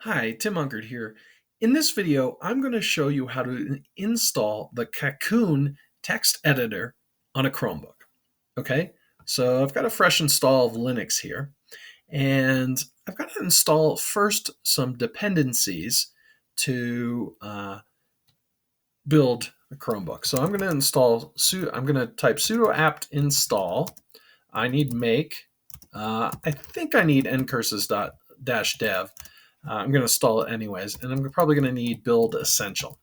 Hi, Tim Unkert here. In this video, I'm going to show you how to install the Kakoune text editor on a Chromebook. Okay, so I've got a fresh install of Linux here, and I've got to install first some dependencies to build a Chromebook. So I'm going to I'm going to type sudo apt install. I need make. I think I need ncurses.-dev. I'm going to install it anyways, and I'm probably going to need build essential.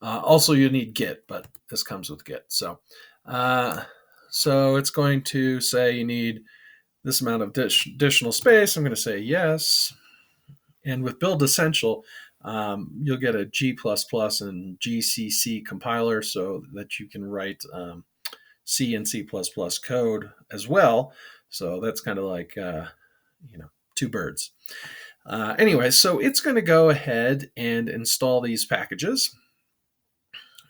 Also, you need Git, but this comes with Git. So it's going to say you need this amount of additional space. I'm going to say yes. And with build essential, you'll get a G++ and GCC compiler so that you can write C and C++ code as well. So that's kind of like, two birds. Anyway, so it's going to go ahead and install these packages.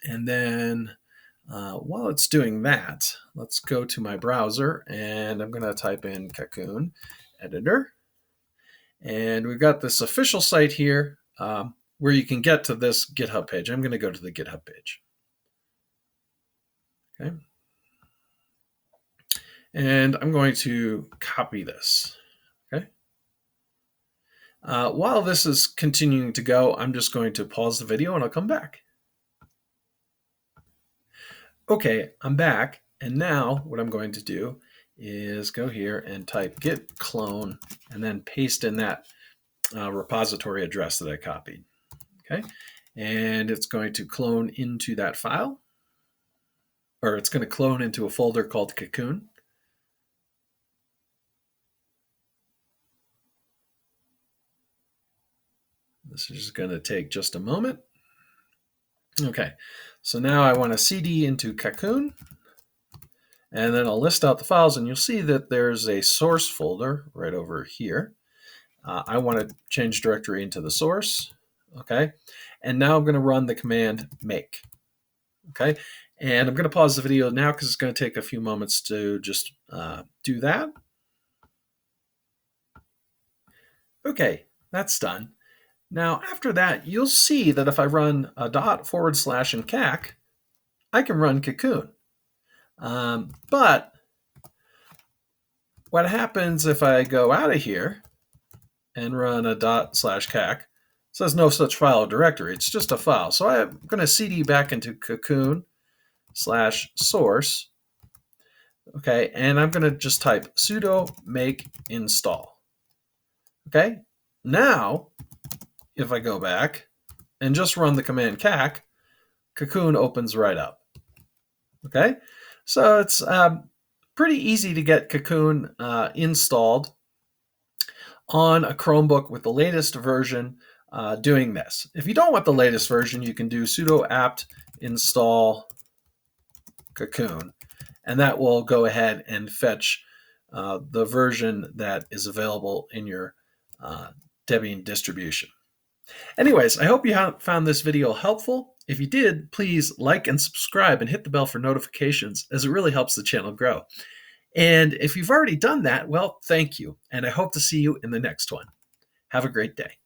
And then while it's doing that, let's go to my browser and I'm going to type in Kakoune Editor. And we've got this official site here where you can get to this GitHub page. I'm going to go to the GitHub page. Okay. And I'm going to copy this. Okay. While this is continuing to go, I'm just going to pause the video and I'll come back. Okay, I'm back, and now what I'm going to do is go here and type git clone and then paste in that repository address that I copied. Okay, and it's going to clone into that file, or it's going to clone into a folder called Kakoune. This is going to take just a moment. Okay, so now I want to cd into Kakoune, and then I'll list out the files, and you'll see that there's a source folder right over here. I want to change directory into the source. Okay, and now I'm going to run the command make. Okay, and I'm going to pause the video now because it's going to take a few moments to just do that. Okay, that's done. Now, after that, you'll see that if I run a // and cac, I can run Kakoune. But what happens if I go out of here and run a // it says no such file or directory. It's just a file. So I'm going to cd back into Kakoune /source. Okay, and I'm going to just type sudo make install. Okay, now if I go back and just run the command cac, Kakoune opens right up. Okay, so it's pretty easy to get Kakoune installed on a Chromebook with the latest version doing this. If you don't want the latest version, you can do sudo apt install Kakoune, and that will go ahead and fetch the version that is available in your Debian distribution. Anyways, I hope you found this video helpful. If you did, please like and subscribe and hit the bell for notifications, as it really helps the channel grow. And if you've already done that, well, thank you, and I hope to see you in the next one. Have a great day.